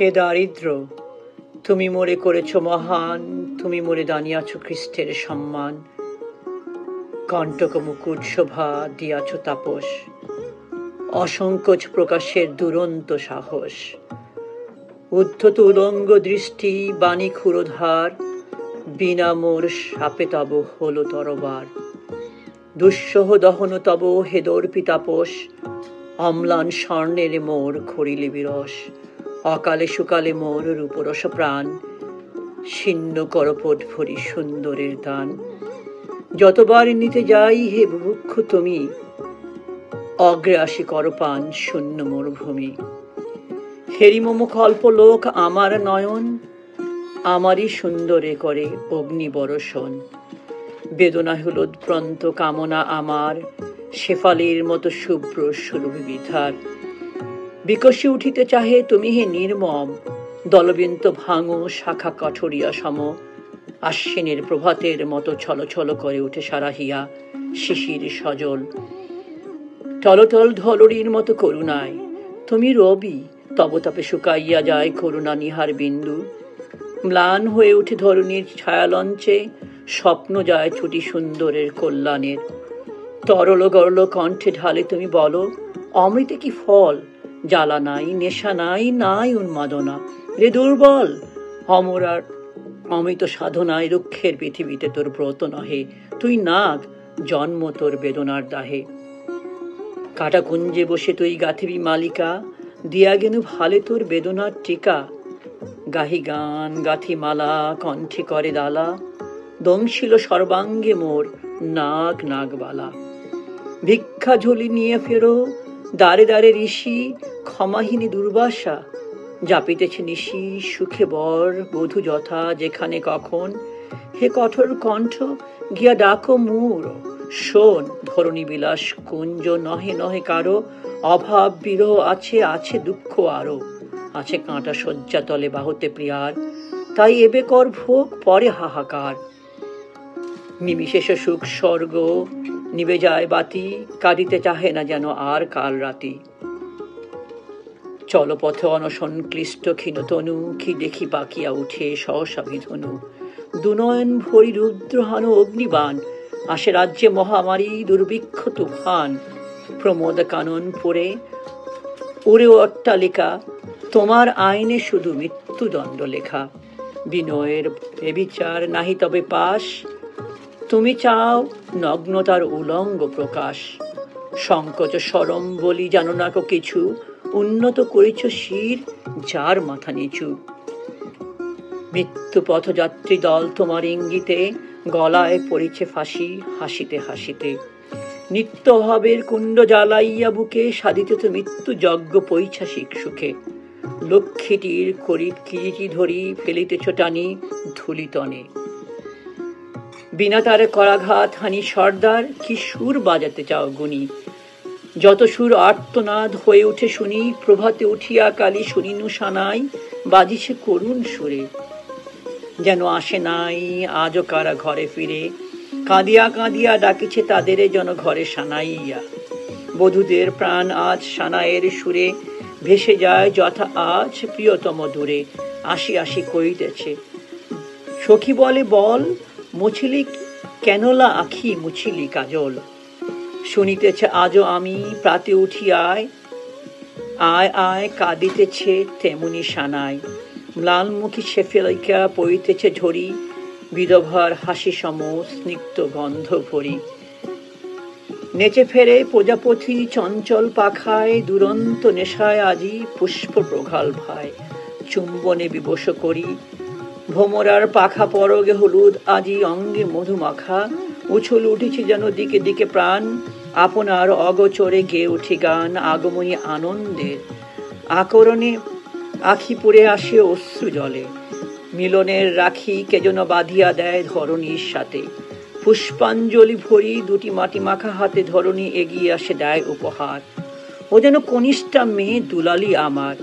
হে দারিদ্র, তুমি মোরে করেছ মহান, তুমি মোরে দানিয়াছ খ্রিস্টের সম্মান। কণ্টক মুকুট শোভা দিয়াছ তাপস, অসংকোচ প্রকাশের দুরন্ত সাহস। উদ্ধত উলঙ্গ দৃষ্টি বাণী ক্ষুরধার, বিনা মোর শাপে তব হল তরবার। দুঃসহ দহন তব হে দর্পি তাপস, অম্লান স্বর্ণের মোর খরিলে বিরস। অকালে সুকালে মোর রূপরস প্রাণ, ছিন্ন করপট ভরি সুন্দরের দান। যতবার নিতে যাই হে বুভুক্ষ তুমি, অগ্রে আসি করপান শূন্য মরুভূমি। হেরি মম কল্পলোক আমার নয়ন, আমারই সুন্দরে করে অগ্নি বরষণ। বেদনা হলোৎপ্রান্ত কামনা আমার, শেফালির মতো শুভ্র সুরভি বিধার। বিকশে উঠিতে চাহে তুমি হে নির্মম, দলবিন্ত ভাঙো শাখা কাঠরিয়া সম। আশ্বিনের প্রভাতের মতো ছল ছল করে উঠে সারাহিয়া শিশির সজল। টলটল ঢলরির মতো করুণায় তুমি রবি, তব তাপে শুকাইয়া যায় করুণা নিহার বিন্দু। ম্লান হয়ে উঠে ধরণীর ছায়ালঞ্চে, স্বপ্ন যায় ছুটি সুন্দরের কল্যাণের। তরল গরল কণ্ঠে ঢালে তুমি বলো, অমৃতে কি ফল? জ্বালা নাই, নেশা নাই, নাই উন্মাদনা। রে দুর্বল, অমরার অমৃত সাধনায় রুক্ষের পৃথিবীতে তোর ব্রত নহে। তুই নাগ, জন্ম তোর বেদনার দাহে। কাটা কুঞ্জে বসে তুই গাথিবি মালিকা, দিয়া গেনু ভালে তোর বেদনার টিকা। গাহি গান গাথি মালা, কণ্ঠে করে দালা, দংশিল সর্বাঙ্গে মোর নাগ নাগবালা। ভিক্ষা ঝুলি নিয়ে ফেরো, দ্বারে দ্বারে ঋষি, ক্ষমাহীনী দুর্বাসা। জাপিতেছে নিশি সুখে বর বধূ যথা যেখানে কখন। হে কঠোর কণ্ঠ, গিয়া ডাকো মোর, শোন ধরণী বিলাস কুঞ্জ নহে নহে কারো। অভাব বিরহ আছে, আছে দুঃখ আরো, আছে কাঁটা শয্যা তলে বাহুতে প্রিয়ার। তাই এবে কর ভোগ, পরে হাহাকার। নিমিশেষ সুখ স্বর্গ নিবে যায় বাতি, কাটিতে চাহে না যেন আর কাল রাতি। চলপথে অনশন ক্লিষ্ট ক্ষীণতনু, কি দেখি পাকিয়া উঠে সহসা বিধনু। দুনয়ন ভরি রুদ্রহান অগ্নিবাণ, আসে রাজ্যে মহামারী দুর্ভিক্ষ তুফান। প্রমোদ কানন পড়ে উড়ে অট্টালিকা, তোমার আইনে শুধু মৃত্যুদণ্ড লেখা। বিনয়ের বেবিচার নাহি তবে পাশ, তুমি চাও নগ্নতার উলঙ্গ প্রকাশ। সংকোচ সরম বলি জানো না কো কিছু, উন্নত করেছ শির যার মাথা নিচু। মৃত্যু পথযাত্রী দল তোমার ইঙ্গিতে, গলায় পড়েছে ফাঁসি হাসিতে হাসিতে। নিত্য অভাবের কুণ্ড জ্বালাইয়া বুকে, সাধিতে তো মৃত্যু যজ্ঞ পৈশাসিক সুখে। লক্ষ্মীটির কিরিটি ধরি ফেলিতেছ টানি ধুলিতনে। বিনা তারে করাঘাত হানি সর্দার, কি সুর বাজাতে চাও গুনি। যত সুর আর্তনাদ হয়ে উঠে শুনি, প্রভাতে উঠিয়া কালী শুনিনু সানাই, বাজিছে করুণ সুরে। যেন আসে নাই আজও কারা ঘরে ফিরে, কাঁদিয়া কাঁদিয়া ডাকিছে তাদের যেন ঘরে সানাইয়া। বধূদের প্রাণ আজ সানাইয়ের সুরে, ভেসে যায় যথা আজ প্রিয়তম দূরে। আসি আসি কইতেছে সখী বলে বল, মুছিলি কেনলা আখি মুছিলি কাজল। শুনিতেছে আজও আমি প্রাতে উঠি আয়, আয় আয় কাঁদিতেছে তেমনি সানাই। ম্লানমুখী শেফালিকা পড়িতেছে ঝরি, বিধবার হাসি সম স্নিগ্ধ গন্ধ ভরি। নেচে ফেরে প্রজাপতি চঞ্চল পাখায়, দুরন্ত নেশায় আজি পুষ্প প্রঘাল ভাই। চুম্বনে বিবশ করি ভোমরার পাখা পরগে হলুদ, আজি অঙ্গে মধুমাখা। উছল উঠেছে যেন দিকে দিকে প্রাণ, আপনার অগোচরে গেয়ে উঠি গান। আগমনী আনন্দের আকরণে আখি পড়ে আসে অশ্রু জলে। মিলনের রাখি কে যেন বাঁধিয়া দেয় ধরণীর সাথে। পুষ্পাঞ্জলি ভরি দুটি মাটি মাখা হাতে ধরণী এগিয়ে আসে দেয় উপহার। ও যেন কনিষ্ঠা মেয়ে দুলালি আমার,